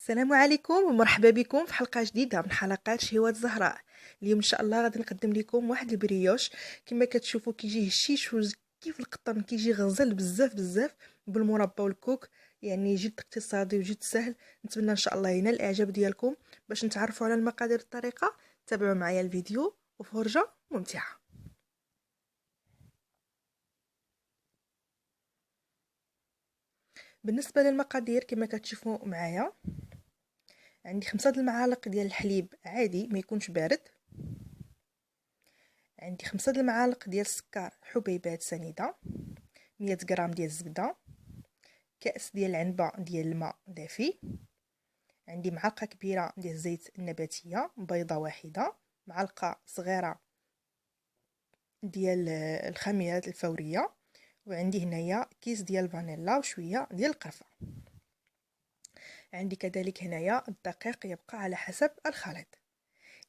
السلام عليكم ومرحبا بكم في حلقة جديدة من حلقات شهوات زهراء. اليوم ان شاء الله غادي نقدم لكم واحد البريوش. كما كتشوفوا كيجي هشيش كيف القطن، كيجي غزال بزاف بزاف بالمربى والكوك. يعني جد اقتصادي وجد سهل. نتمنى ان شاء الله ينال الاعجاب ديالكم. باش نتعرفوا على المقادير الطريقة تابعوا معايا الفيديو وفرجة ممتعة. بالنسبة للمقادير كما كتشوفوا معايا، عندي 5 المعالق ديال الحليب عادي ما يكونش بارد، عندي 5 المعالق ديال السكر حبيبات سنيدة، 100 غرام ديال الزبدة، كأس ديال العنبة ديال الماء دافي، عندي معلقة كبيرة ديال الزيت النباتية، بيضة واحدة، معلقة صغيرة ديال الخميرات الفورية، وعندي هنايا كيس ديال الفانيلا وشوية ديال القرفة. عندي كذلك هنايا الدقيق يبقى على حسب الخليط.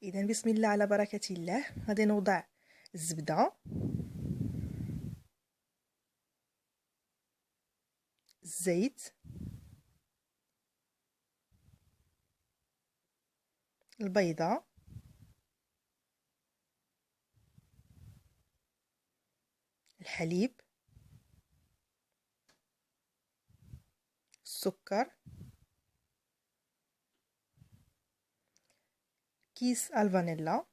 اذا بسم الله على بركة الله. غادي نوضع الزبدة، الزيت، البيضة، الحليب، السكر، كيس الفانيلا،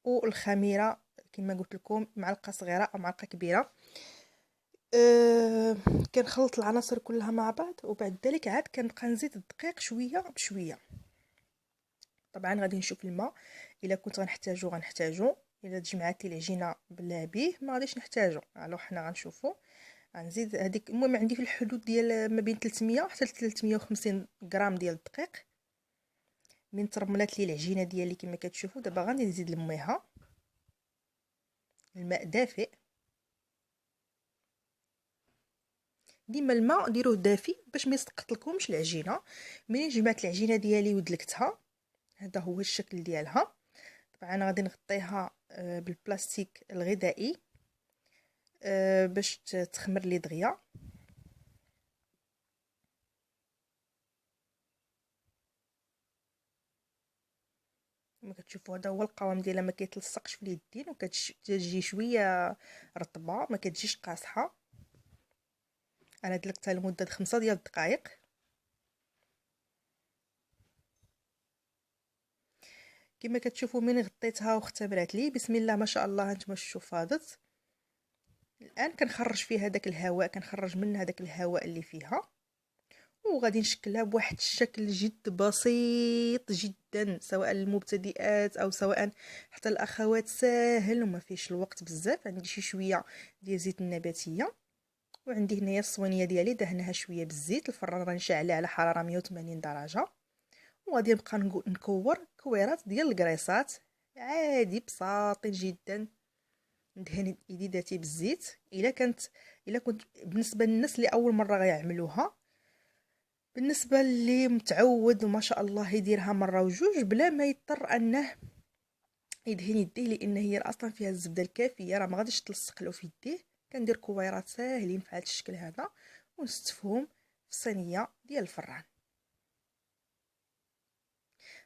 والخميره كما قلت لكم معلقه صغيره او معلقه كبيره. كنخلط العناصر كلها مع بعض، وبعد ذلك عاد كنبقى نزيد الدقيق شويه بشويه. طبعا غادي نشوف الماء، الا كنت غنحتاجو الا تجمعات لي العجينه بلا بيه ما غاديش نحتاجو. الو حنا غنشوفو. غنزيد هذيك، المهم عندي في الحدود ديال ما بين 300 حتى 350 غرام ديال الدقيق. من ترملات لي العجينه ديالي كما كتشوفوا دابا غادي نزيد نميها. الماء دافئ، ديما الماء ديروه دافي باش ما يسقطلكمش العجينه. ملي جمعت العجينه ديالي ودلكتها، هذا هو الشكل ديالها. طبعا غادي نغطيها بالبلاستيك الغذائي باش تخمر لي دغيا. كما كتشوفوا هذا هو القوام ديالها، ما كيتلصقش في اليدين وكتجي شويه رطبه، ما كتجيش قاصحه. انا دلكتها لمده 5 ديال الدقائق. كما كتشوفوا من غطيتها واختمرات لي، بسم الله ما شاء الله هانتوما شوفوا فاضت. الان كنخرج فيها داك الهواء، كنخرج منها داك الهواء اللي فيها، وغادي نشكلها بواحد الشكل جد بسيط جدا، سواء للمبتدئات او سواء حتى الاخوات. ساهل وما فيش الوقت بزاف. عندي شي شويه ديال الزيت النباتيه، وعندي هنايا الصوانيه ديالي دهنها شويه بالزيت. الفران راني شاعله على حراره 180 درجه، وغادي نبقى نكور كويرات ديال الكريسات عادي بساطين جدا. ندهن يديداتي بالزيت. الا كنت بالنسبه للناس اللي اول مره غيعملوها، بالنسبه اللي متعود وما شاء الله يديرها مره وجوج بلا ما يضطر انه يدهن يديه، لان هي اصلا فيها الزبده الكافيه، راه ما غاديش تلصق له في يديه. كندير كويرات ساهلين في هذا الشكل هذا، ونستفهم في الصينيه ديال الفران.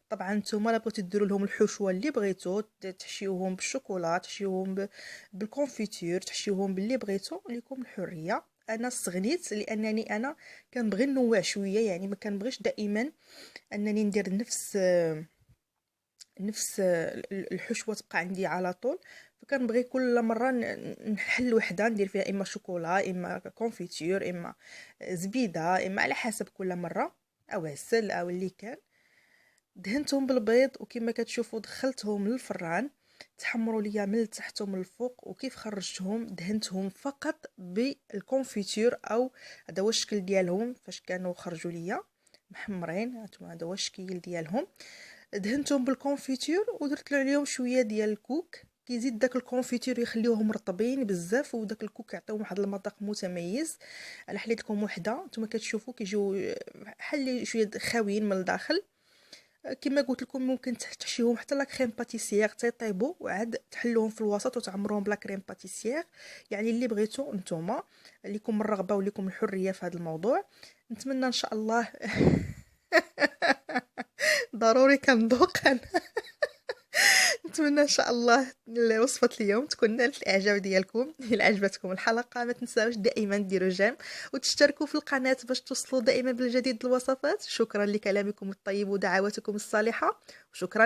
طبعا نتوما لا بغيتو ديروا لهم الحشوه اللي بغيتو، تحشيوهم بالشوكولا، تحشيوهم بالكونفيتور، تحشيوهم باللي بغيتو، لكم الحريه. انا استغنيت لانني انا كنبغي نوع شويه، يعني ما كنبغيش دائما انني ندير نفس الحشوه تبقى عندي على طول. فكنبغي كل مره نحل وحده ندير فيها اما شوكولا اما كونفيتور اما زبيده، اما على حسب كل مره، او عسل او اللي كان. دهنتهم بالبيض، وكما كتشوفوا دخلتهم للفران تحمروا ليا من التحت ومن الفوق. وكيف خرجتهم دهنتهم فقط بالكونفيتور، او هذا هو الشكل ديالهم فاش كانوا خرجوا ليا محمرين. هانتوما هذا هو الشكل ديالهم. دهنتهم بالكونفيتور ودرت عليهم شويه ديال الكوك، كيزيد داك الكونفيتور يخليوهم رطبين بزاف، وداك الكوك يعطيهم واحد المذاق متميز. انا حليت لكم وحده، نتوما كتشوفوا كيجيو بحال شويه خاويين من الداخل. كما قلت لكم ممكن تحشيهم حتى لا كريم باتيسير تيطيبوا وعاد تحلوهم في الوسط وتعمروهم بلا كريم باتيسير. يعني اللي بغيتو نتوما، ليكم الرغبه وليكم الحريه في هذا الموضوع. نتمنى ان شاء الله ضروري كنذوق انا. نتمنى ان شاء الله وصفه اليوم تكون نالت الاعجاب ديالكم. الى عجبتكم الحلقه ما تنساوش دائما ديروا جيم وتشتركوا في القناه باش توصلوا دائما بالجديد الوصفات. شكرا لكلامكم الطيب ودعواتكم الصالحه، وشكرا